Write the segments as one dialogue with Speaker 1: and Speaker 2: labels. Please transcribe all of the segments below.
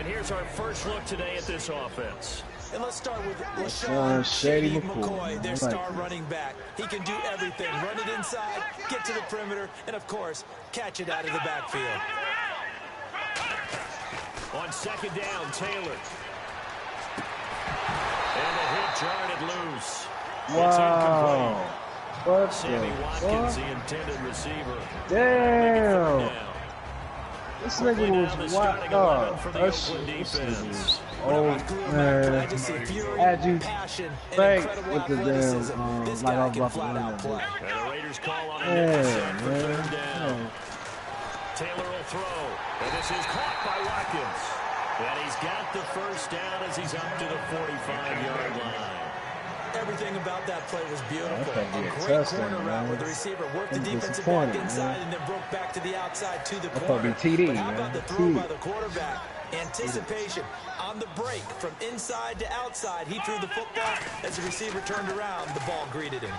Speaker 1: And here's our first look today at this offense.
Speaker 2: And let's start with LaShawn Shady McCoy, their star running back. He can do everything. Run it inside, get to the perimeter, and, of course, catch it out of the backfield.
Speaker 1: On second down, Taylor. And the hit jarred loose.
Speaker 3: Wow. What
Speaker 1: Sammy Watkins, the intended receiver.
Speaker 3: Damn. This nigga was wild. Oh, man. Had you fake with the damn, like I was about to run that.
Speaker 1: And the Raiders call on
Speaker 3: man.
Speaker 1: Taylor will throw. And this is caught by Watkins. And he's got the first down as he's up to the 45-yard line.
Speaker 2: Everything about that play was beautiful. A great corner route where the receiver worked the defensive back inside and then broke back to the outside to the corner. But how about the throw by the quarterback? Anticipation on the break from inside to outside. He threw the football. As the receiver turned around, the ball greeted him.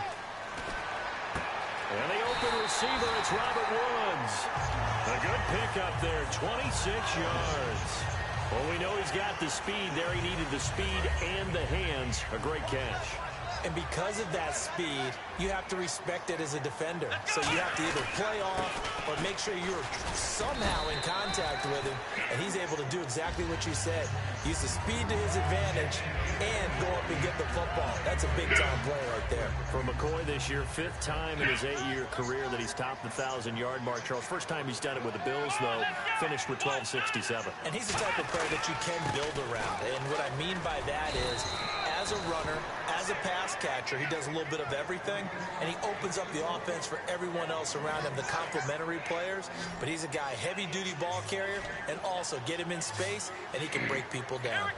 Speaker 1: And the open receiver, it's Robert Woods. A good pickup there, 26 yards. Well, we know he's got the speed there. He needed the speed and the hands. A great catch.
Speaker 2: And because of that speed, you have to respect it as a defender. So you have to either play off or make sure you're somehow in contact with him. And he's able to do exactly what you said. Use the speed to his advantage and go up and get the football. That's a big-time play right there.
Speaker 1: For McCoy this year, 5th time in his 8-year career that he's topped the 1,000-yard mark. Charles, first time he's done it with the Bills, though, finished with 1267.
Speaker 2: And he's the type of player that you can build around. And what I mean by that is, as a runner, as a pass catcher, he does a little bit of everything, and he opens up the offense for everyone else around him, the complementary players. But he's a guy, heavy-duty ball carrier, and also get him in space, and he can break people down.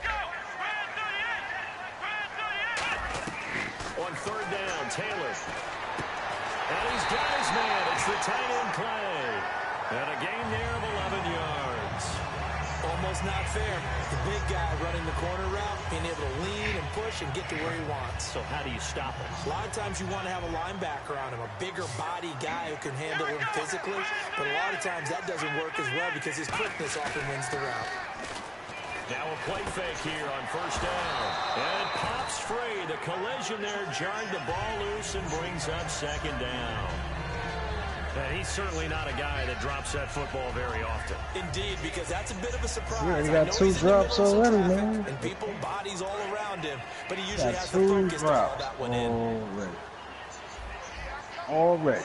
Speaker 1: On third down, Taylor. And he's got his man. It's the tight end play. And a gain there of 11 yards.
Speaker 2: Almost not fair. The big guy running the corner route, being able to lean and push and get to where he wants.
Speaker 1: So how do you stop him?
Speaker 2: A lot of times you want to have a linebacker on him, a bigger body guy who can handle him physically. But a lot of times that doesn't work as well because his quickness often wins the route.
Speaker 1: Now a play fake here on first down. And it pops free. The collision there jarred the ball loose and brings up second down. And he's certainly not a guy that drops that football very often.
Speaker 2: Indeed, because that's a bit of a surprise.
Speaker 3: Yeah, he got 2 drops already, man.
Speaker 2: And people, bodies all around him. But he usually has the focus to haul that one in.
Speaker 3: Already.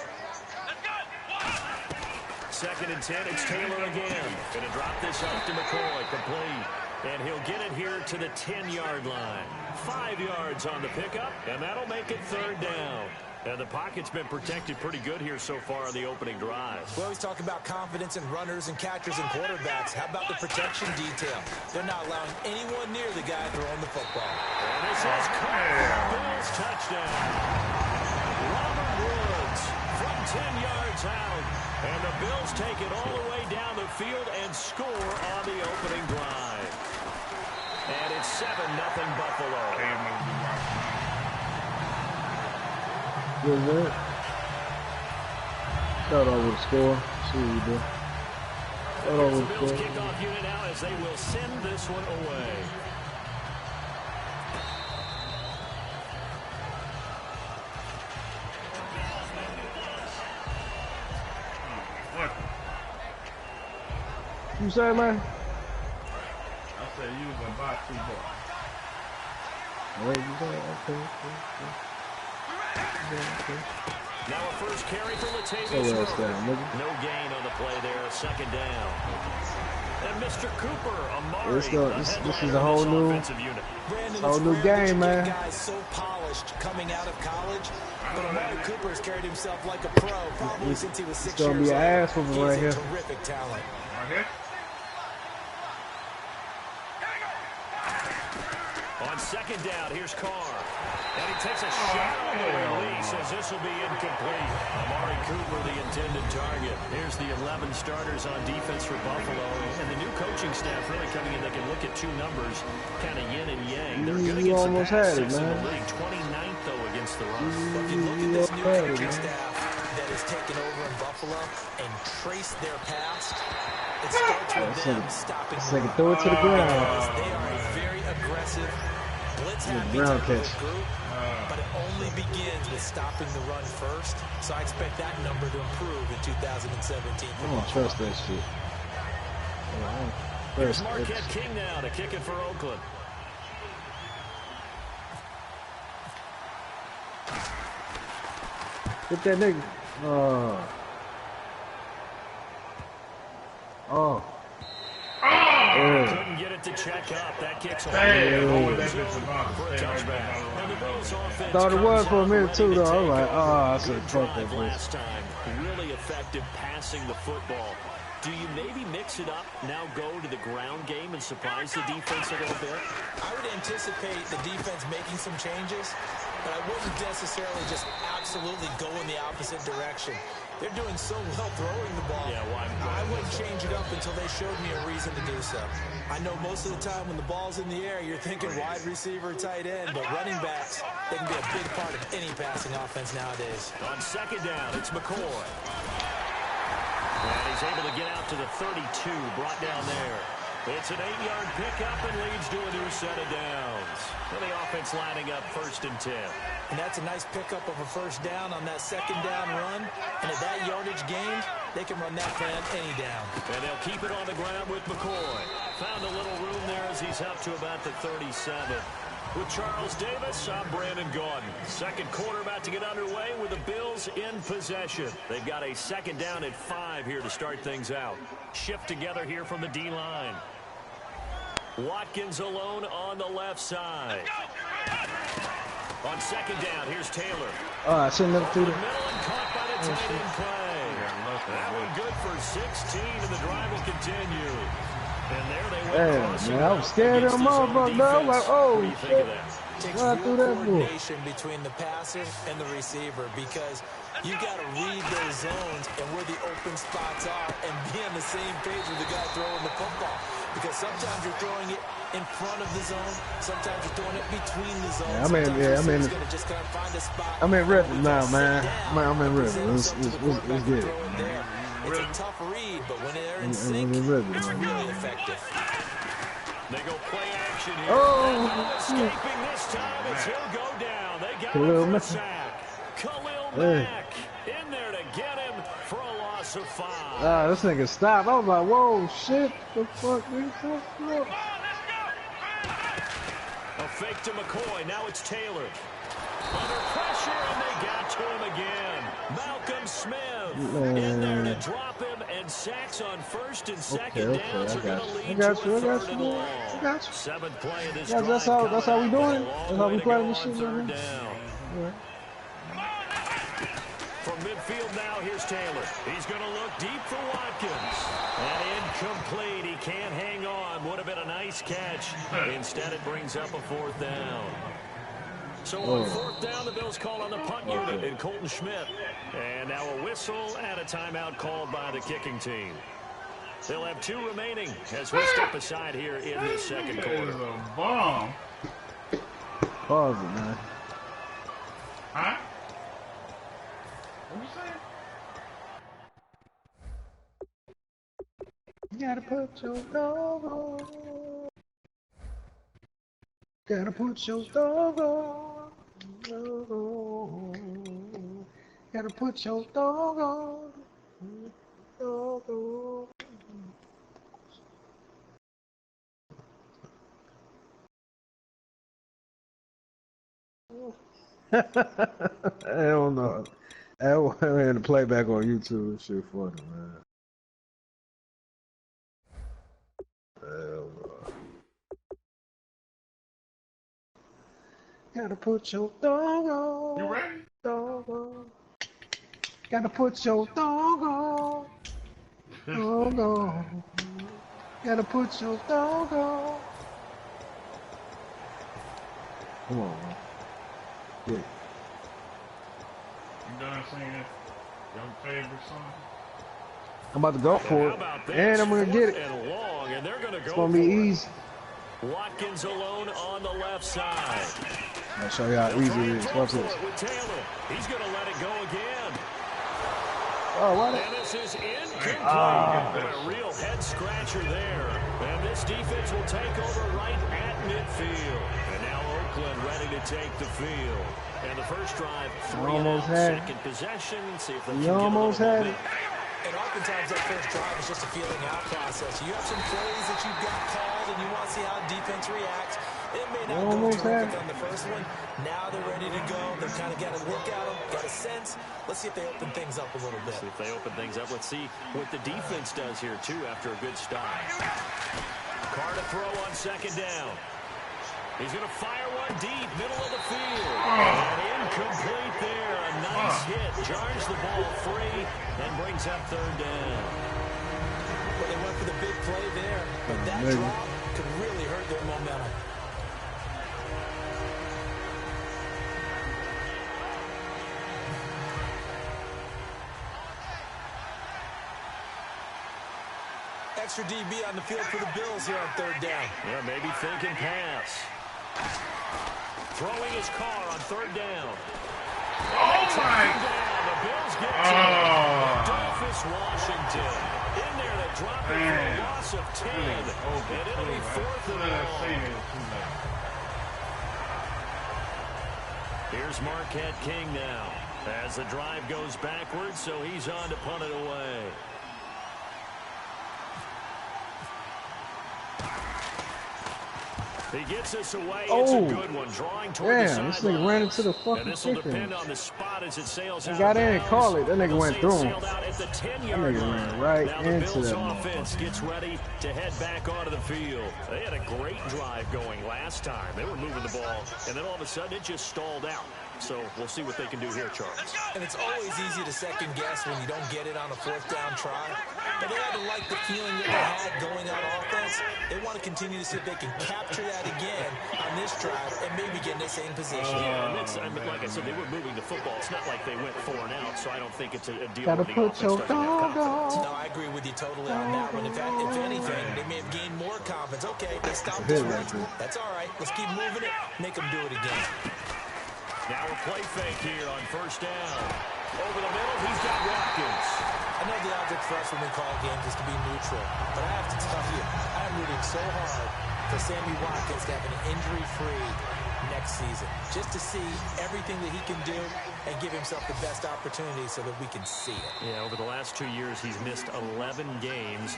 Speaker 1: Second and 10, it's Taylor again. Going to drop this up to McCoy, complete. And he'll get it here to the 10-yard line. 5 yards on the pickup, and that'll make it third down. And the pocket's been protected pretty good here so far on the opening drive.
Speaker 2: We always talk about confidence in runners and catchers and quarterbacks. How about the protection detail? They're not allowing anyone near the guy throwing the football.
Speaker 1: And this is caught. Bills touchdown. Robert Woods from 10 yards out. And the Bills take it all the way down the field and score on the opening drive. And it's 7-0 Buffalo.
Speaker 3: Good work. Thought I would score. See what you do. Thought I would score.
Speaker 1: Bills kickoff unit now as they will send this one away.
Speaker 3: What? You say, man?
Speaker 4: I said you was gonna buy 2 bucks.
Speaker 3: What you say? Okay.
Speaker 1: Now a first carry for Latavius. No gain on the play there. Second down. And Mr. Cooper, Amari.
Speaker 3: This is a whole new game, man.
Speaker 2: Guys so polished coming out of college, but Amari Cooper has carried himself like a pro probably since he was 6 years old.
Speaker 3: It's gonna be an ass whooping right here.
Speaker 2: Terrific talent.
Speaker 4: Right here.
Speaker 1: On second down, here's Carr. And he takes a shot on the release as this will be incomplete. Amari Cooper, the intended target. Here's the 11 starters on defense for Buffalo. And the new coaching staff really coming in. They can look at 2 numbers, kind of yin and yang. They're good against the pass in the league. 29th, though, against the run.
Speaker 2: If you look at this new coaching staff, that has taken over in Buffalo and traced their past, it starts with them stopping the run.
Speaker 3: Throw it to the ground.
Speaker 2: They are a very aggressive, blitz-happy type of group, but it only begins with stopping the run first. So I expect that number to improve in 2017.
Speaker 3: I don't trust that shit.
Speaker 1: Here's Marquette King now to kick it for Oakland.
Speaker 3: Get that nigga.
Speaker 1: Couldn't get it to check up. That kicks a
Speaker 3: thought it was for a minute too, though. I was like, I should have caught that
Speaker 1: last time. Really effective passing the football. Do you maybe mix it up, now go to the ground game and surprise the defense a little bit?
Speaker 2: I would anticipate the defense making some changes, but I wouldn't necessarily just absolutely go in the opposite direction. They're doing so well throwing the ball.
Speaker 1: Yeah,
Speaker 2: I wouldn't change it up until they showed me a reason to do so. I know most of the time when the ball's in the air, you're thinking wide receiver, tight end, but running backs, they can be a big part of any passing offense nowadays.
Speaker 1: On second down, it's McCoy. And he's able to get out to the 32, brought down there. It's an 8-yard pickup and leads to a new set of downs. And the offense lining up 1st and 10.
Speaker 2: And that's a nice pickup of a first down on that second down run. And at that yardage gained, they can run that plan any down.
Speaker 1: And they'll keep it on the ground with McCoy. Found a little room there as he's up to about the 37. With Charles Davis, I'm Brandon Gaudin. Second quarter about to get underway with the Bills in possession. They've got a second down at 5 here to start things out. Shift together here from the D-line. Watkins alone on the left side. On second down, here's Taylor.
Speaker 3: I shouldn't have threw
Speaker 1: the middle and caught by the tight end play. That one good for 16, and the drive will continue. And there they went.
Speaker 3: Man, I was scared of the motherfucker. I was like, oh, shit.
Speaker 2: Takes real coordination between the passer and the receiver because you got to read those zones and where the open spots are and be on the same page with the guy throwing the football. Because sometimes you're throwing it in front of the zone, sometimes you're throwing it between the zones.
Speaker 3: I'm in rhythm now, man. I'm in rhythm. Let's get it.
Speaker 2: It's a tough read, but when they're in sync, it's really effective.
Speaker 1: They go play action here. Oh, escaping this time as he'll go down. They got him for a sack. Khalil Mack in there to get him for a loss of 5.
Speaker 3: This nigga stopped. I was like, whoa, shit. The fuck, nigga?
Speaker 1: A fake to McCoy. Now it's Taylor. Under pressure, and they got to him again. Malcolm Smith in there to drop him, and sacks on 1st and 2nd downs are going to lead to a 3rd and long. 7th play of this drive.
Speaker 3: That's how we doing it? That's how we playing this shit, man.
Speaker 1: From midfield now, here's Taylor. He's going to look deep for Watkins. And incomplete. He can't hang on. Would have been a nice catch. Instead, it brings up a 4th down. So on 4th down, the Bills call on the punt unit and Colton Schmidt. And now a whistle and a timeout called by the kicking team. They'll have 2 remaining as we step aside here in this second quarter.
Speaker 4: A bomb.
Speaker 3: Pause it, man.
Speaker 4: Huh? What you saying?
Speaker 3: You gotta put your dog on. Gotta put your dog on. Gotta put your dog on. Dog on. I don't know. I had to play back on YouTube. This shit funny, man. Hell no. Gotta put your dog on.
Speaker 4: You ready?
Speaker 3: Dog on. Gotta put your dog on. Dog on. Gotta put your dog on. Come on, man. Yeah.
Speaker 4: You done singing your favorite song?
Speaker 3: I'm about to go for it, and I'm gonna get it. It's gonna be easy.
Speaker 1: Watkins alone on the left side.
Speaker 3: I'll show you how easy it is. Watch this.
Speaker 1: He's gonna let it go again.
Speaker 3: Oh, what?
Speaker 1: And this is incomplete. A real head scratcher there. And this defense will take over right at midfield. And now Oakland ready to take the field. And the first drive, 3 and out. Second possession. See if they can get a little bit.
Speaker 2: And oftentimes that first drive is just a feeling out process. You have some plays that you've got called and you want to see how defense reacts. It may not go terrific on the first one. Now they're ready to go. They've kind of got a look at them, got a sense. Let's see if they open things up a little bit.
Speaker 1: See if they open things up. Let's see what the defense does here, too, after a good start. Carr to throw on second down. He's going to fire one deep, middle of the field. And incomplete there. A nice hit. Jars the ball free and brings up third down.
Speaker 2: Well, they went for the big play there, but that drop could really hurt their momentum. Extra DB on the field for the Bills here on third down.
Speaker 1: Yeah, maybe thinking pass. Throwing his car on third down.
Speaker 4: Oh, my.
Speaker 1: The Bills get to Dolphus Washington. In there to drop it for a loss of 10. And it'll be fourth and long. Here's Marquette King now. As the drive goes backwards, so he's on to punt it away. He gets us away. It's a good one. Drawing toward the sideline.
Speaker 3: This nigga ran into the fucking
Speaker 1: and this will depend on the spot as it sails out.
Speaker 3: He got in and called it. That nigga went through him.
Speaker 1: That
Speaker 3: nigga ran right into that
Speaker 1: offense gets ready to head back onto the field. They had a great drive going last time. They were moving the ball, and then all of a sudden it just stalled out. So we'll see what they can do here, Charles.
Speaker 2: And it's always easy to second guess when you don't get it on a fourth down try. But they had to like the feeling that they had going out offense. They want to continue to see if they can capture that again on this drive and maybe get in the same position.
Speaker 1: Yeah, like I said, they were moving the football. It's not like they went 4 and out, so I don't think it's a deal
Speaker 3: Gotta
Speaker 1: where the
Speaker 3: put your
Speaker 1: offense doesn't have confidence.
Speaker 2: No, I agree with you totally on that one. In fact, if anything, they may have gained more confidence. Okay, they stopped this run. That's all right. Let's keep moving it. Make them do it again.
Speaker 1: Now a play fake here on first down. Over the middle, he's got Watkins.
Speaker 2: I know the object for us when we call games is to be neutral, but I have to tell you, I'm rooting so hard for Sammy Watkins to have an injury-free next season, just to see everything that he can do and give himself the best opportunity so that we can see it.
Speaker 1: Yeah, over the last 2 years, he's missed 11 games.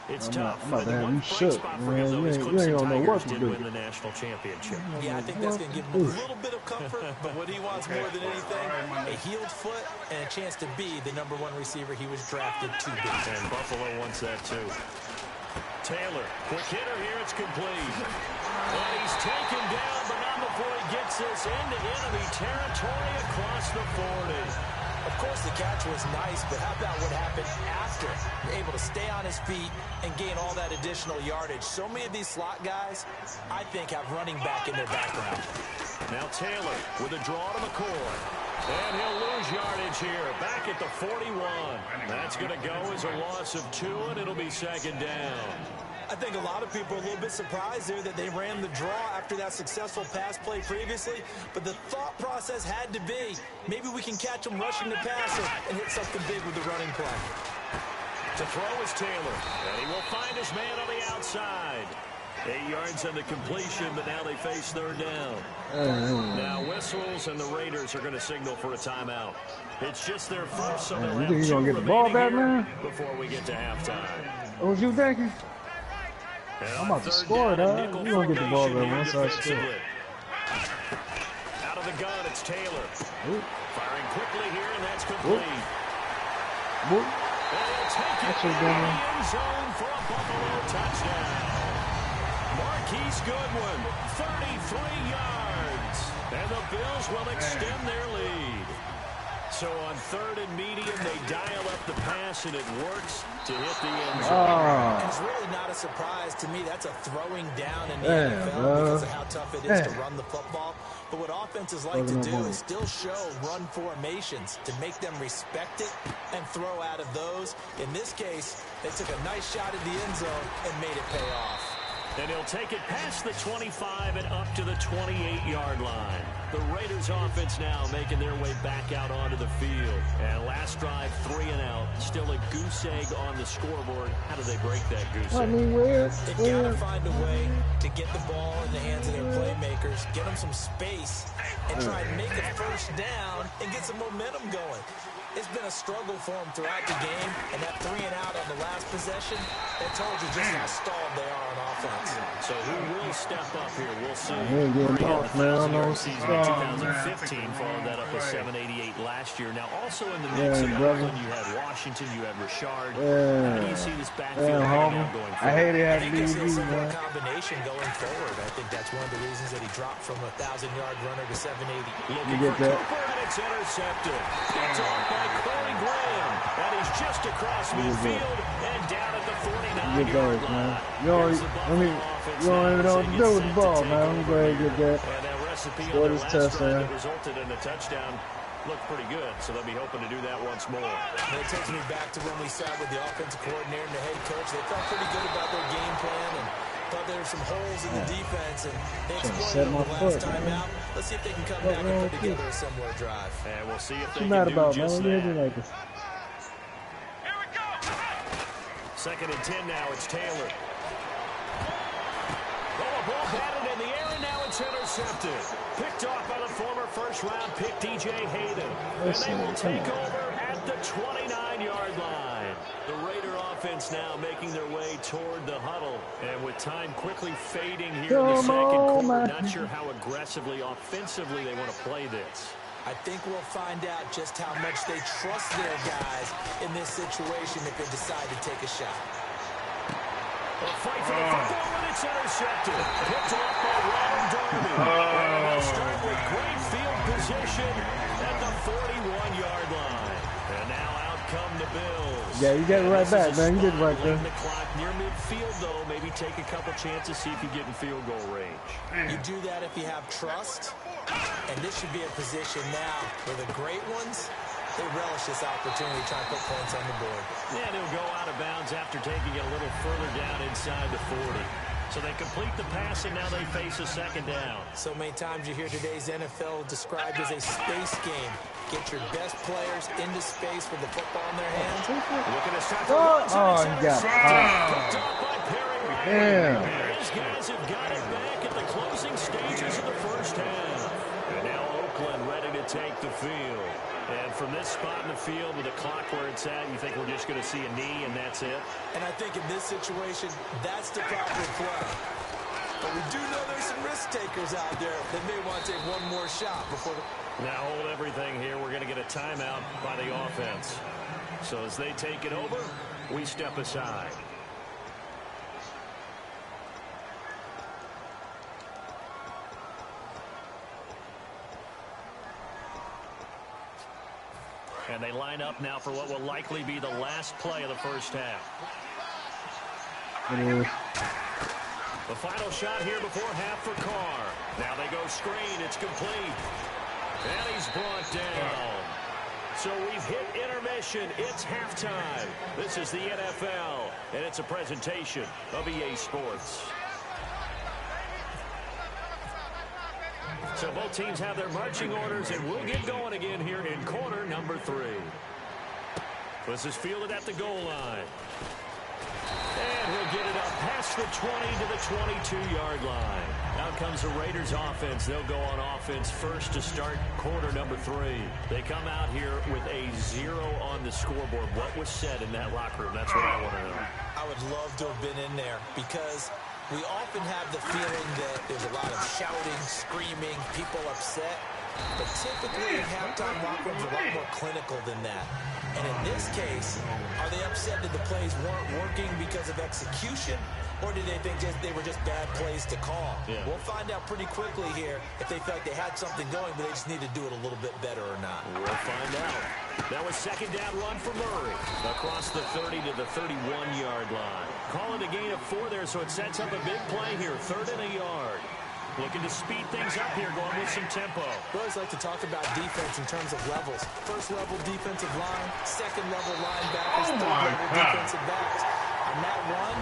Speaker 1: It's tough.
Speaker 3: I'm you shook, man. You ain't gonna know what to do.
Speaker 1: Win the national championship.
Speaker 2: Yeah, I think that's going to give him a little bit of comfort, but what he wants more than anything, a healed foot and a chance to be the #1 receiver he was drafted to be.
Speaker 1: And Buffalo wants that too. Taylor, quick hitter here, it's complete. And he's taken down, but not before he gets this into enemy territory across the 40.
Speaker 2: Of course, the catch was nice, but how about what happened after? Able to stay on his feet and gain all that additional yardage. So many of these slot guys, I think, have running back in their background.
Speaker 1: Now Taylor with a draw to McCoy. And he'll lose yardage here, back at the 41. That's going to go as a loss of 2, and it'll be second down.
Speaker 2: I think a lot of people are a little bit surprised there that they ran the draw after that successful pass play previously. But the thought process had to be, maybe we can catch them rushing the passer and hit something big with the running play.
Speaker 1: To throw is Taylor, and he will find his man on the outside. 8 yards on the completion, but now they face third down. Now whistles, and the Raiders are going to signal for a timeout. It's just their first, so they'll
Speaker 3: you think you're going to get the ball back, man?
Speaker 1: Before we get to halftime.
Speaker 3: What was you thinking? I'm about to score, dog. You're going to get the ball back once I score.
Speaker 1: Out of the gun, it's Taylor. Firing quickly here, and that's complete. And he'll take it in the end zone for a Buffalo touchdown. Marquise Goodwin, 33 yards. And the Bills will extend their lead. So on third and medium, they dial up the pass, and it works to hit the end zone.
Speaker 2: It's really not a surprise to me. That's a throwing down in the NFL because of how tough it is to run the football. But what offenses like to do is still show run formations to make them respect it and throw out of those. In this case, they took a nice shot at the end zone and made it pay off.
Speaker 1: And he'll take it past the 25 and up to the 28-yard line. The Raiders offense now making their way back out onto the field. And last drive, 3 and out. Still a goose egg on the scoreboard. How do they break that goose egg?
Speaker 2: They've got to find a way to get the ball in the hands of their playmakers, get them some space, and try and make a first down and get some momentum going. It's been a struggle for them throughout the game, and that 3 and out on the last possession, that told you just how stalled they are on offense.
Speaker 1: So who will step up here? We'll see. Season 2015 followed that up with 788 last year. Now also in the mix of Oakland, you had Washington, you had Richard. How do you see this backfield going forward?
Speaker 3: I hate it having
Speaker 2: to
Speaker 3: do
Speaker 2: a combination going forward. I think that's one of the reasons that he dropped from a 1,000-yard runner to 780.
Speaker 1: Looking for Cooper, and it's intercepted. It's off by Corey Graham. That is just across midfield and down at the 49-yard line.
Speaker 3: You don't even know what to do with the ball, man. Let me go ahead and get that.
Speaker 1: And that recipe
Speaker 3: Score
Speaker 1: on
Speaker 3: this
Speaker 1: their last drive
Speaker 3: touchdown.
Speaker 1: that resulted in a touchdown looked pretty good, so they'll be hoping to do that once more.
Speaker 2: And it takes me back to when we sat with the offensive coordinator and the head coach. They felt pretty good about their game plan and thought there were some holes in the defense, and they exploited them the last time out. Let's see if they can come back and put together a similar drive.
Speaker 1: And we'll see if they
Speaker 3: What you
Speaker 1: can
Speaker 3: mad
Speaker 1: do
Speaker 3: about,
Speaker 1: just
Speaker 3: man?
Speaker 1: that.
Speaker 3: Like this.
Speaker 1: Second and 10 now. It's Taylor. Oh, a ball batted in the air, and now it's intercepted. Picked off by the former first-round pick, DJ Hayden. And they will take over at the 29-yard line. The Raider offense now making their way toward the huddle. And with time quickly fading here in the second quarter, not sure how aggressively, offensively they want to play this.
Speaker 2: I think we'll find out just how much they trust their guys in this situation if they decide to take a shot.
Speaker 1: A fight for the football, and it's intercepted. Picked up by Ron Darby. And they'll start with great field position at the 41-yard line. And now out come the Bills.
Speaker 3: Yeah, you get it right back, man. You get it right there.
Speaker 1: The clock near midfield, though. Maybe take a couple chances, see if you get in field goal range.
Speaker 2: You do that if you have trust. And this should be a position now where the great ones, they relish this opportunity to try and put points on the board.
Speaker 1: And he'll go out of bounds after taking it a little further down inside the 40. So they complete the pass, and now they face a second down.
Speaker 2: So many times you hear today's NFL described as a space game. Get your best players into space with the football in their hands.
Speaker 1: Looking to start
Speaker 3: You got
Speaker 1: picked off by Perry Riley.
Speaker 3: Damn.
Speaker 1: These guys have got it back at the closing stages of the first half. And now Oakland ready to take the field. And from this spot in the field with the clock where it's at, you think we're just going to see a knee and that's it?
Speaker 2: And I think in this situation, that's the proper play. But we do know there's some risk takers out there that may want to take one more shot before the...
Speaker 1: Now hold everything here. We're going to get a timeout by the offense. So as they take it over, we step aside. And they line up now for what will likely be the last play of the first half. The final shot here before half for Carr. Now they go screen. It's complete. And he's brought down. So we've hit intermission. It's halftime. This is the NFL, and it's a presentation of EA Sports. So both teams have their marching orders, and we'll get going again here in quarter number 3. This is fielded at the goal line. And he'll get it up past the 20 to the 22-yard line. Out comes the Raiders offense. They'll go on offense first to start quarter number 3. They come out here with a 0 on the scoreboard. What was said in that locker room? That's what I want to know.
Speaker 2: I would love to have been in there because we often have the feeling that there's a lot of shouting, screaming, people upset. But typically in halftime locker rooms are a lot more clinical than that. And in this case, are they upset that the plays weren't working because of execution? Or did they think they were just bad plays to call?
Speaker 1: Yeah.
Speaker 2: We'll find out pretty quickly here if they felt like they had something going, but they just need to do it a little bit better or not.
Speaker 1: We'll find out. That was second down run for Murray. Across the 30 to the 31-yard line. Call it a gain of 4 there, so it sets up a big play here. 3rd and a yard. Looking to speed things up here, going with some tempo.
Speaker 2: We always like to talk about defense in terms of levels. First level defensive line, second level linebackers, third level defensive backs. On that run,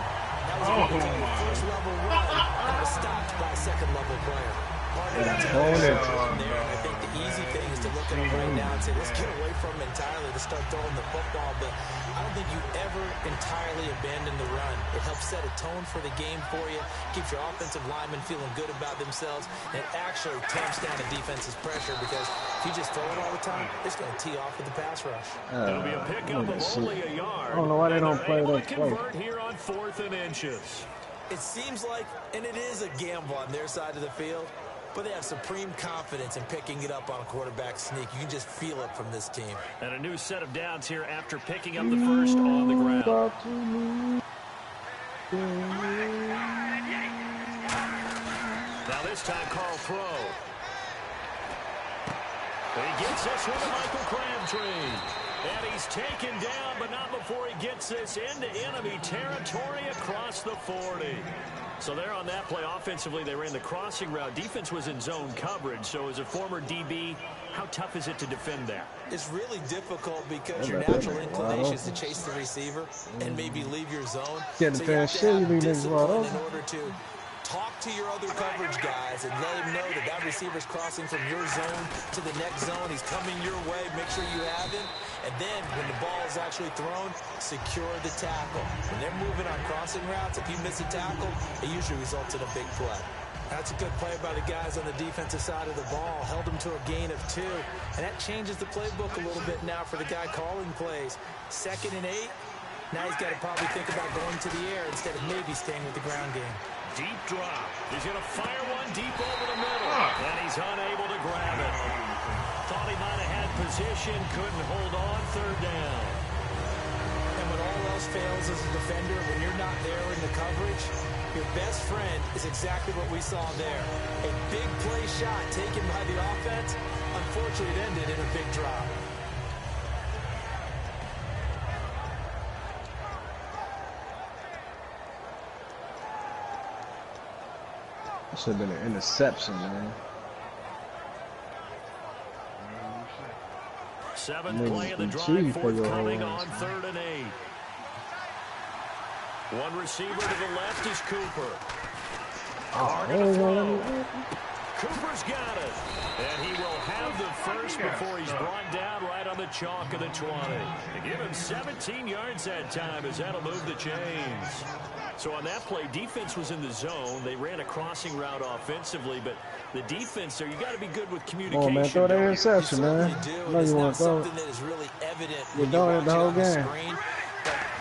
Speaker 2: that as he became a first-level run and was stopped by a second-level player. Hard to tell from there, and I think the easy thing is to look at him right now and say, let's get away from him entirely to start throwing the football, but I don't think you ever entirely abandon the run. It helps set a tone for the game for you, keeps your offensive linemen feeling good about themselves, and it actually tamps down the defense's pressure because if you just throw it all the time, it's going to tee off with the pass rush.
Speaker 1: It'll be a pickup of only a yard.
Speaker 3: I don't know why they don't play that play.
Speaker 1: Convert here on 4th and inches.
Speaker 2: It seems like, and it is a gamble on their side of the field, but they have supreme confidence in picking it up on a quarterback sneak. You can just feel it from this team.
Speaker 1: And a new set of downs here after picking up the first on the ground. Now this time, Carl throw. He gets this one to Michael Crabtree. And he's taken down, but not before he gets this into enemy territory across the 40. So there on that play, offensively, they ran the crossing route. Defense was in zone coverage. So as a former DB, how tough is it to defend that?
Speaker 2: It's really difficult because your natural inclination is to chase the receiver and maybe leave your zone. So you have to have discipline in order to talk to your other coverage guys and let him know that that receiver's crossing from your zone to the next zone. He's coming your way. Make sure you have him. And then when the ball is actually thrown, secure the tackle. When they're moving on crossing routes, if you miss a tackle, it usually results in a big play. That's a good play by the guys on the defensive side of the ball. Held them to a gain of 2. And that changes the playbook a little bit now for the guy calling plays. 2nd and 8. Now he's got to probably think about going to the air instead of maybe staying with the ground game.
Speaker 1: Deep drop. He's going to fire one deep over the middle. And he's unable to grab it. Thought he might have had position. Couldn't hold on. 3rd down.
Speaker 2: And when all else fails as a defender, when you're not there in the coverage, your best friend is exactly what we saw there. A big play shot taken by the offense. Unfortunately, it ended in a big drop.
Speaker 3: That should have been an interception, man.
Speaker 1: 7th play of the drive, forthcoming on 3rd and 8. One receiver to the left is Cooper. Cooper's got it. And he will have the first before he's brought down right on the chalk of the 20. They give him 17 yards that time as that'll move the chains. So on that play, defense was in the zone. They ran a crossing route offensively, but the defense there, you got to be good with communication.
Speaker 3: Oh, man, throw that interception, man. No, you want to throw it.
Speaker 2: Something that is really evident
Speaker 3: you're doing it the whole game.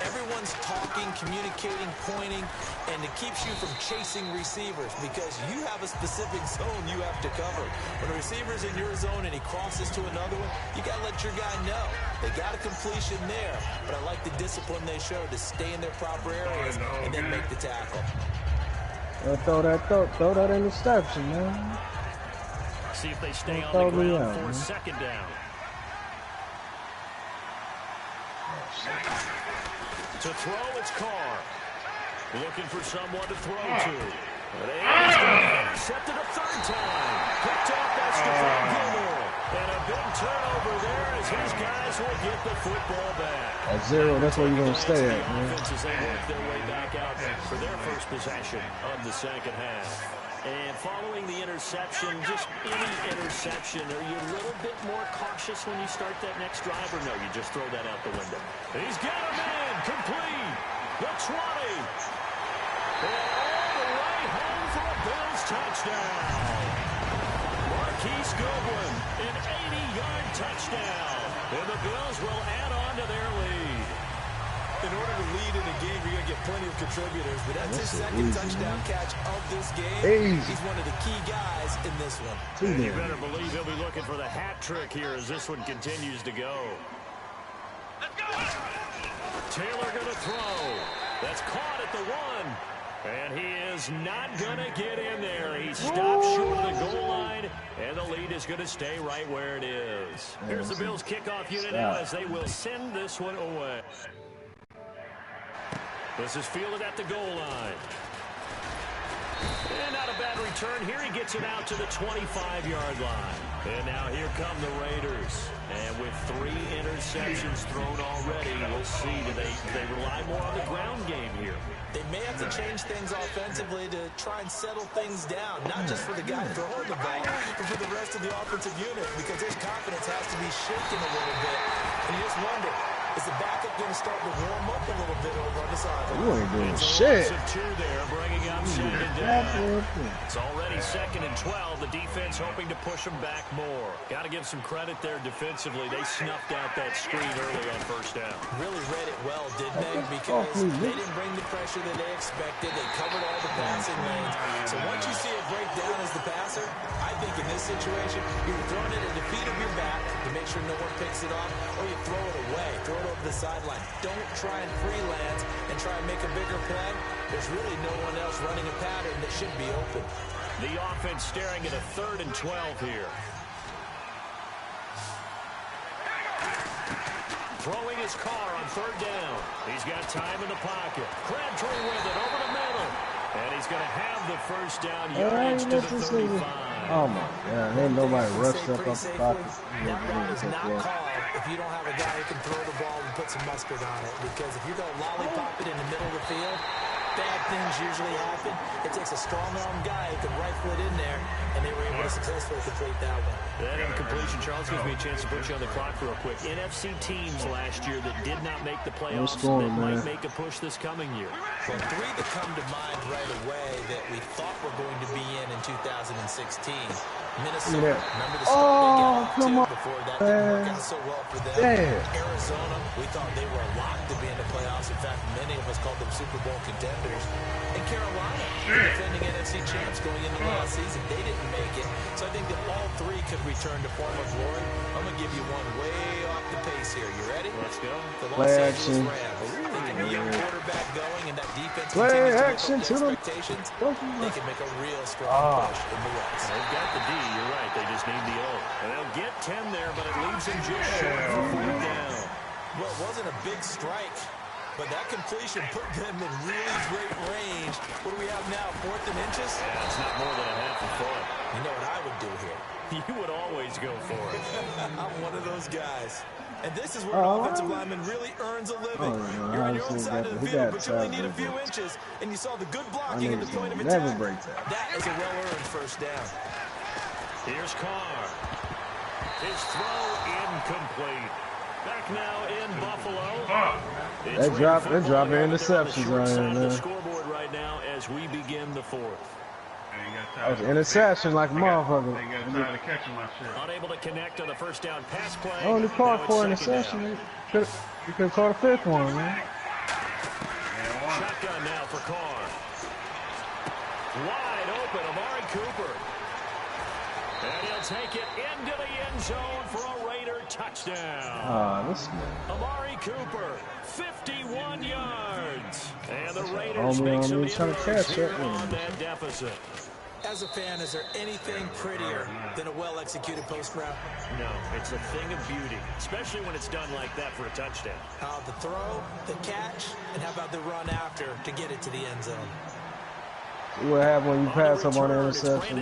Speaker 2: Everyone's talking, communicating, pointing, and it keeps you from chasing receivers because you have a specific zone you have to cover. When a receiver's in your zone and he crosses to another one, you got to let your guy know. They got a completion there, but I like the discipline they showed to stay in their proper areas and then make the tackle.
Speaker 3: Throw that interception, man.
Speaker 1: See if they stay on the ground for 2nd down. To throw, it's Carr. Looking for someone to throw to. But he's going to intercept it a 3rd time. Picked off by Stephon Gilmore. And a big turnover there as his guys will get the football back.
Speaker 3: At 0, that's where you're going to stay at, man.
Speaker 1: Offenses, they work their way back out for their first possession of the 2nd half. And following the interception, just any interception, are you a little bit more cautious when you start that next drive, or no, you just throw that out the window? He's got a man, complete, the 20. And all the way home for a Bills touchdown. Marquise Goodwin, an 80-yard touchdown. And the Bills will add on to their lead.
Speaker 2: In order to lead in a game, you're going to get plenty of contributors, but that's his 2nd touchdown catch of this game. He's one of the key guys in this one.
Speaker 1: And you better believe he'll be looking for the hat trick here as this one continues to go. Let's go! Taylor going to throw. That's caught at the 1. And he is not going to get in there. He stops short of the goal line, and the lead is going to stay right where it is. Here's the Bills kickoff unit now as they will send this one away. This is fielded at the goal line. And out of bad return here. He gets it out to the 25-yard line. And now here come the Raiders. And with 3 interceptions thrown already, we'll see. Do they rely more on the ground game here?
Speaker 2: They may have to change things offensively to try and settle things down, not just for the guy throwing the ball, but for the rest of the offensive unit, because his confidence has to be shaken a little bit. And you just wonder, is the backup going to start to warm up a little bit over on the sideline?
Speaker 3: You ain't doing shit.
Speaker 1: Two there, bringing up second down. It's already 2nd and 12. The defense hoping to push them back more. Got to give some credit there defensively. They snuffed out that screen early on 1st down.
Speaker 2: Really read it well, didn't they? Because they didn't bring the pressure that they expected. They covered all the passing lanes. So once you see it break down as the passer, I think in this situation, you're throwing it at the feet of your back to make sure no one picks it off, or you throw it away, throw it over the sideline. Don't try and freelance and try and make a bigger play. There's really no one else running a pattern that should be open.
Speaker 1: The offense staring at a 3rd and 12 here. Throwing his car on 3rd down. He's got time in the pocket. Crabtree with it over the middle. And he's going to have the 1st down yardage to the 35.
Speaker 3: Oh, my God. Ain't nobody rushed up off the pocket.
Speaker 2: That route is not called if you don't have a guy who can throw the ball and put some mustard on it. Because if you go lollipop it in the middle of the field, bad things usually happen. It takes a strong-arm guy who can rifle it in there, and they were able to successfully complete that one.
Speaker 1: That incompletion, Charles, gives me a chance to put you on the clock real quick. NFC teams last year that did not make the playoffs that might make a push this coming year.
Speaker 2: Well, 3 that come to mind right away that we thought were going to be in 2016. Minnesota, remember the start they got off to before that didn't work out so well for them. Arizona, we thought they were locked to be in the playoffs. In fact, many of us called them Super Bowl contenders. And Carolina, the defending NFC champs going into last season, they didn't make it. So I think that all 3 could return to form of glory. I'm going to give you one way off the pace here. You ready?
Speaker 1: Let's go.
Speaker 2: The Los Angeles Rams. They can be a quarterback going, and that defense continues to live up to expectations. They can make a real strong push in the West.
Speaker 1: They've got the D, you're right. They just need the O. And they'll get 10 there, but it leaves them just short for 4th down.
Speaker 2: Well, it wasn't a big strike, but that completion put them in really great range. What do we have now, 4th and inches?
Speaker 1: Yeah, it's not more than a half a foot.
Speaker 2: You know what I would do here?
Speaker 1: You would always go for it.
Speaker 2: I'm one of those guys. And this is where an offensive lineman really earns a living. You're on your own side of the field, but you only need a few inches. And you saw the good blocking at the point of attack. That is a well-earned 1st down.
Speaker 1: Here's Carr. His throw incomplete. Back now in Buffalo.
Speaker 3: They're dropping interceptions right here, man.
Speaker 1: The scoreboard right now as we begin the 4th.
Speaker 3: That was an interception like a motherfucker.
Speaker 4: They got tired of catching my shit.
Speaker 1: Unable to connect on the 1st down pass play.
Speaker 3: Only caught 4 interceptions. You could have caught a 5th one, man.
Speaker 1: Shotgun now for Carr. Wide open, Amari Cooper. And he'll take it into the end zone for a Raider touchdown. Amari Cooper, 51 yards. And the Raiders make some inroads here on that deficit.
Speaker 2: As a fan, is there anything prettier than a well-executed post route?
Speaker 1: No, it's a thing of beauty, especially when it's done like that for a touchdown.
Speaker 2: The throw, the catch, and how about the run after to get it to the end zone?
Speaker 3: What happened when you pass up on an interception?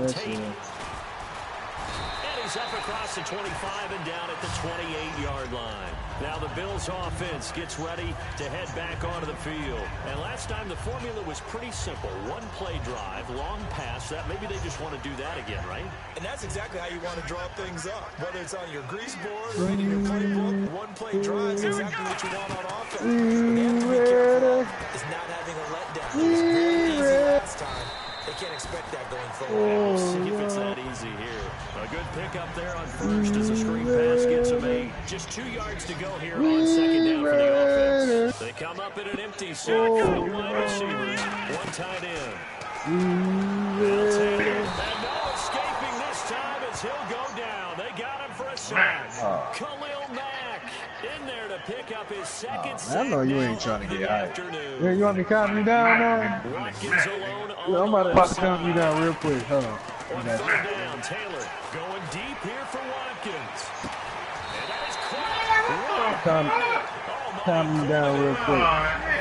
Speaker 1: He's up across the 25 and down at the 28-yard line. Now the Bills offense gets ready to head back onto the field. And last time the formula was pretty simple. One play drive, long pass. That maybe they just want to do that again, right?
Speaker 2: And that's exactly how you want to draw things up. Whether it's on your grease board, right in your playbook, one play drive is exactly what you want on offense. But they have to be careful is not having a letdown. It was very easy last time. They can't expect that going forward.
Speaker 1: We'll see if it's that easy here. A good pickup there on 1st as the screen pass gets a 8. Just 2 yards to go here on 2nd down for the offense. They come up in an empty set. No wide receivers. One tight end. They'll take it. And no escaping this time as he'll go down. They got him for a sack. Khalil Mack in there to pick up his 2nd sack.
Speaker 3: I know you ain't trying to get high. Yeah, you want me to calm you down now?
Speaker 1: Watkins alone.
Speaker 3: I'm about to calm you down real quick. Hold on.
Speaker 1: On 3rd down, Taylor going deep here for Watkins. And that is caught.
Speaker 3: Calm you down real quick.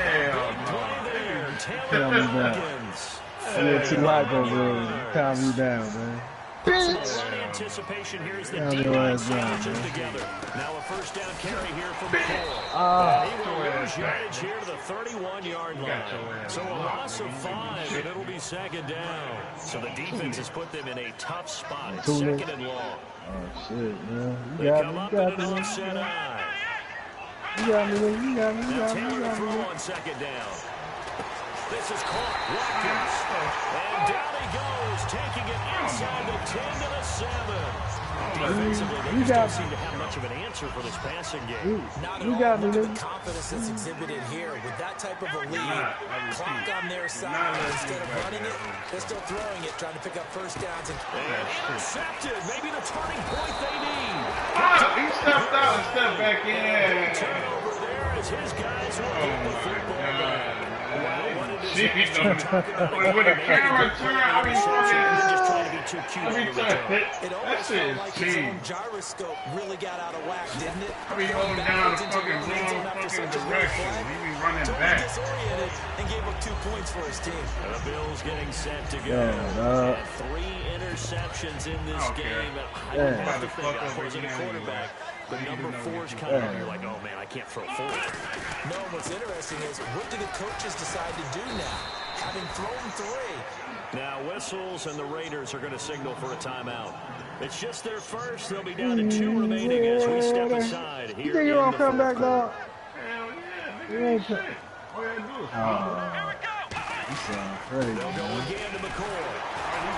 Speaker 1: Big play there. Taylor Watkins.
Speaker 3: You're too hyper, bro. Calm you down, man.
Speaker 1: Bitch! Anticipation here as the D-line sandwiches together. Now a first down carry here from McCoy. He will lose yardage here to the 31-yard line. So a loss of 5, and it'll be second down. So the defense has put them in a tough spot. It's second and long.
Speaker 3: Oh, shit, man.
Speaker 1: They come up in an offset eye.
Speaker 3: You got me.
Speaker 1: Now Taylor to throw on second down. This is caught. Watkins. And down he goes, taking it inside the 10 to the 7. Defensively, they just don't seem to have much of an answer for this passing game.
Speaker 2: Not at all. Look at the confidence that's exhibited here with that type of a lead. Clock on their side. Instead of running it, they're still throwing it, trying to pick up first downs. And
Speaker 1: intercepted. Maybe the turning point they need.
Speaker 4: He stepped out and stepped back in.
Speaker 1: Turnover there as his guys will get the football back.
Speaker 4: With a camera turn, I mean, that shit is cheap.
Speaker 2: Gyroscope really got out of whack, didn't it?
Speaker 4: I mean, holding down the fucking wrong fucking direction. He be running back.
Speaker 2: Disoriented and gave up 2 points for his team.
Speaker 1: The Bills getting set to go. 3 interceptions in this game. I don't have to think I was in a quarterback. But number 4's coming up. You're like, oh, man, I can't throw forward.
Speaker 2: No, what's interesting is what do the coaches decide to do now? Having thrown 3.
Speaker 1: Now, whistles and the Raiders are going to signal for a timeout. It's just their first. They'll be down to 2 remaining as we step aside.
Speaker 3: You think you're going to come back, dog?
Speaker 4: Hell yeah, nigga. All you gotta do is
Speaker 3: you sound crazy.
Speaker 1: They'll go again to McCoy.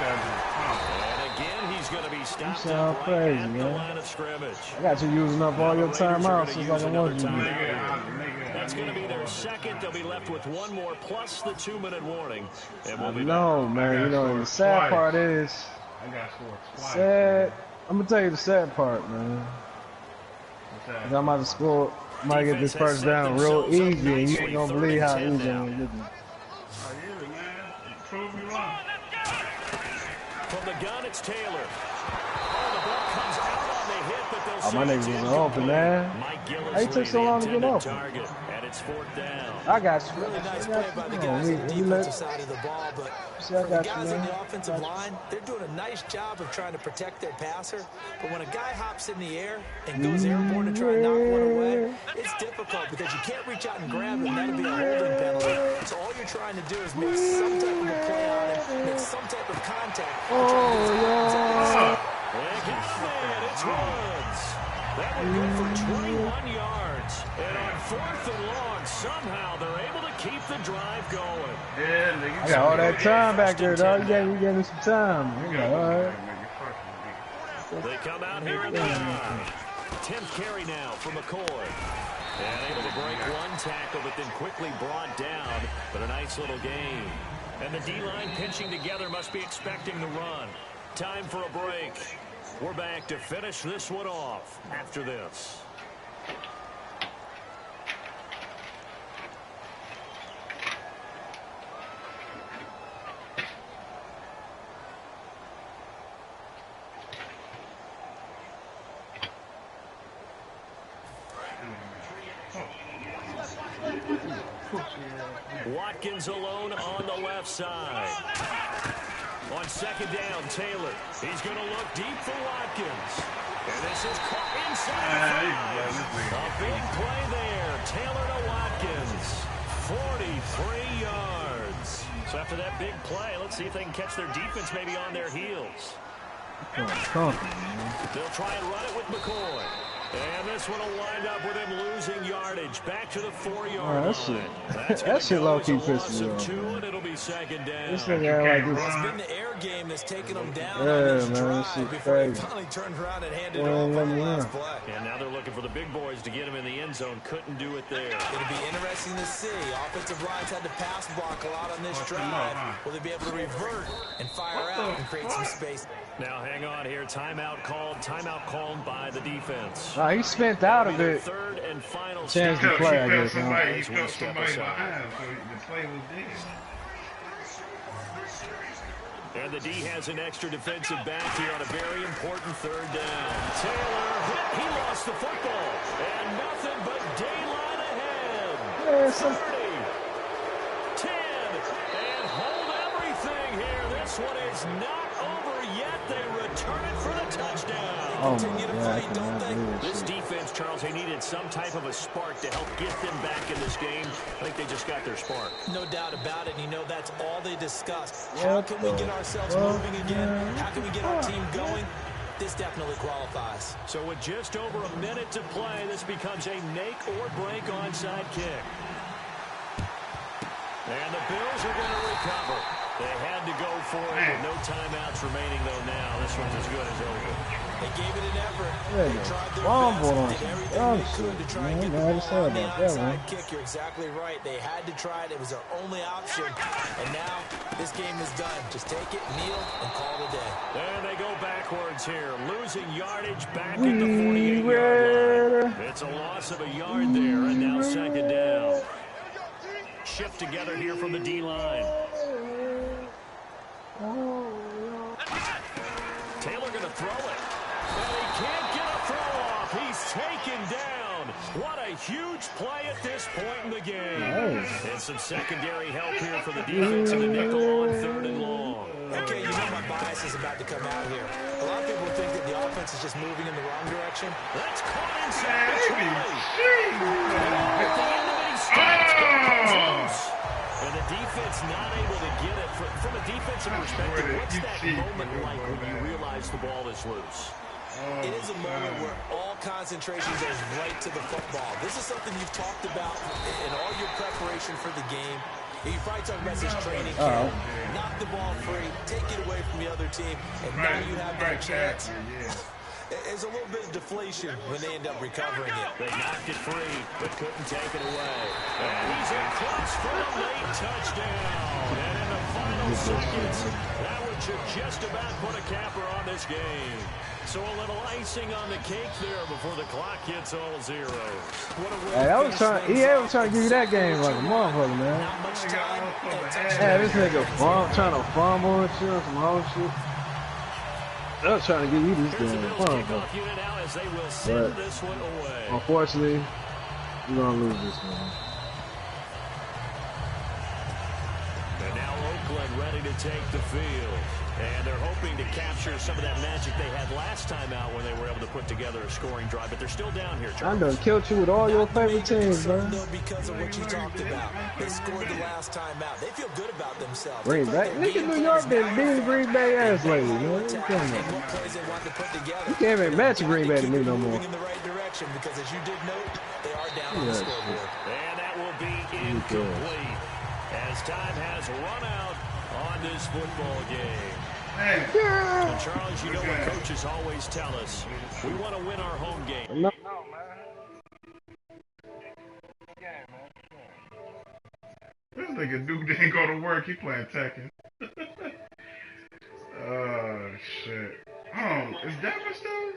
Speaker 1: And again, he's going to be stopped
Speaker 3: right crazy,
Speaker 1: at the
Speaker 3: man.
Speaker 1: line of scrimmage.
Speaker 3: I got you using up all your timeouts since like I want you to.
Speaker 1: That's going to be their second. They'll be left with 1 more plus the 2-minute warning. And we'll be
Speaker 3: man. You know, the sad part is,
Speaker 4: I got scored twice.
Speaker 3: sad. I'm going to tell you the sad part, man. I'm about to score. Might get this first down real easy, and you ain't going to believe how easy I'm going to get this.
Speaker 4: Prove me wrong.
Speaker 1: From the gun, it's Taylor. Oh, the ball comes out on the hit, but they'll
Speaker 3: my niggas was open, man. How you took so long to get open?
Speaker 1: And it's 4th down.
Speaker 3: I got you.
Speaker 2: Really nice play by the guys on the defensive side of the ball, but the guys on the offensive line, they're doing a nice job of trying to protect their passer. But when a guy hops in the air and goes airborne to try and knock one away, it's difficult because you can't reach out and grab him. That'll be a holding penalty. So all you're trying to do is make some type of a play on him, make some type of contact.
Speaker 1: It's Woods. That would go for 21 yards. And on 4th and long, somehow they're able to keep the drive going.
Speaker 3: I got all that time back there, dog. You gave me some time. All right.
Speaker 1: They come out here in the 10th carry now for McCoy. And able to break 1 tackle, but then quickly brought down. But a nice little gain. And the D-line pinching together must be expecting the run. Time for a break. We're back to finish this one off after this. Watkins alone on the left side. On second down, Taylor. He's going to look deep for Watkins. And this is caught inside the 5. A big play there. Taylor to Watkins. 43 yards. So after that big play, let's see if they can catch their defense maybe on their heels. They'll try and run it with McCoy. And this one will wind up with him losing yardage. Back to the 4-yard line.
Speaker 3: That shit low-key pissed me off.
Speaker 1: And it'll be second down.
Speaker 3: This nigga like this.
Speaker 2: It's been the air game that's taken them down on this drive before he finally turned around and handed it off on the last play.
Speaker 1: And now they're looking for the big boys to get him in the end zone. Couldn't do it there.
Speaker 2: It'll be interesting to see. Offensive lines had to pass block a lot on this drive. Will they be able to revert and fire out and create some space?
Speaker 1: Now hang on here. Timeout called by the defense.
Speaker 3: He spent out a bit.
Speaker 1: Third and final
Speaker 3: chance to play, I guess.
Speaker 4: He felt somebody behind, so the play was dead.
Speaker 1: And the D has an extra defensive back here on a very important 3rd down. Taylor, he lost the football. And nothing but daylight ahead. 30, 10, and hold everything one is not over yet. They return it for the touchdown.
Speaker 3: Oh,
Speaker 1: Continue to
Speaker 3: yeah,
Speaker 1: fight, don't they? This defense, Charles, they needed some type of a spark to help get them back in this game. I think they just got their spark.
Speaker 2: No doubt about it. You know, that's all they discussed. How can we get ourselves moving again? How can we get our team going? This definitely qualifies.
Speaker 1: So with just over a minute to play, this becomes a make or break onside kick. And the Bills are going to recover. They had to go for it with no timeouts remaining, though, now. This one's as good as over.
Speaker 2: They gave it an effort.
Speaker 3: They
Speaker 2: tried their best. Did everything they
Speaker 3: shit,
Speaker 2: could to try and get the ball on the onside kick. You're exactly right. They had to try it. It was their only option. And now this game is done. Just take it, kneel, and call it a day.
Speaker 1: And they go backwards here. Losing yardage back at the 48-yard line. It's a loss of a yard there, and now second down. Shift together here from the D-line. Taylor going to throw it. And he can't get a throw off. He's taken down. What a huge play at this point in the game. And some secondary help here for the defense in the nickel on 3rd and long.
Speaker 2: Okay, you know my bias is about to come out here. A lot of people think that the offense is just moving in the wrong direction.
Speaker 1: That's caught inside the 20. At the end of it, he starts loose. And the defense not able to get it. From a defensive perspective, what's that moment like when you realize the ball is loose?
Speaker 2: It is a moment where all concentration goes right to the football. This is something you've talked about in all your preparation for the game. You probably talk about this training camp. Knock the ball free, take it away from the other team, and now you have that chance. There's a little bit of deflation when they end up recovering it.
Speaker 1: They knocked it free, but couldn't take it away. And he's across for a late touchdown. And in the final seconds, that would just about put a capper on this game. So a little icing on the cake there before the clock hits all zeros. What a way
Speaker 3: Hey, I was trying to give you that game like a motherfucker, man.
Speaker 2: Not much time.
Speaker 3: Yeah, this nigga trying to fumble and shit, some whole shit. I was trying to give you this game, but unfortunately, we're gonna lose this one.
Speaker 1: And now Oakland ready to take the field. And they're hoping to capture some of that magic they had last time out when they were able to put together a scoring drive. But they're still down here, Charles.
Speaker 3: I done killed you with all your favorite teams, man.
Speaker 2: Because of what you talked about. They scored the last time out. They feel good about themselves.
Speaker 3: Green Bay? Look at New York been beating Green Bay ass lately, man. You can't even match Green Bay to me no more.
Speaker 2: In the right direction because, as you did note, they are down on the scoreboard.
Speaker 1: And that will be incomplete as time has run out on this football game. And Charles, you know what coaches always tell us. We want to win our home game.
Speaker 3: No,
Speaker 4: this nigga dude didn't go to work. He playing Tekken. Oh, shit. Oh, is Denver still?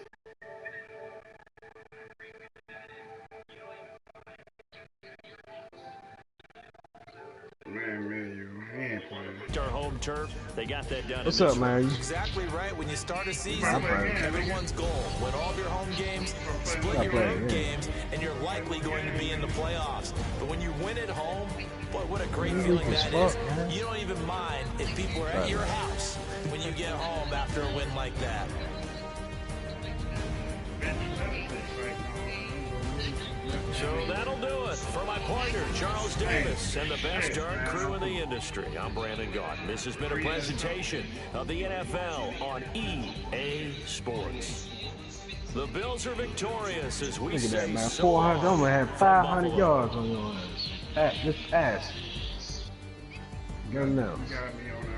Speaker 4: Man, he ain't playing.
Speaker 1: Our home turf, they got that done.
Speaker 3: What's up, man?
Speaker 2: Exactly right. When you start a season, everyone's goal: win all of your home games, split your road games, and you're likely going to be in the playoffs. But when you win at home, boy, what a great feeling that is. You don't even mind if people are at your house when you get home after a win like that.
Speaker 1: So that'll do it for my partner, Charles Davis, and the best darn crew in the industry. I'm Brandon Gaudin. This has been a presentation of the NFL on EA Sports. The Bills are victorious as we say
Speaker 3: man.
Speaker 1: so
Speaker 3: 400, I'm gonna have 500
Speaker 1: Buffalo.
Speaker 3: yards on your ass. Just ass. Good enough.
Speaker 4: You got me on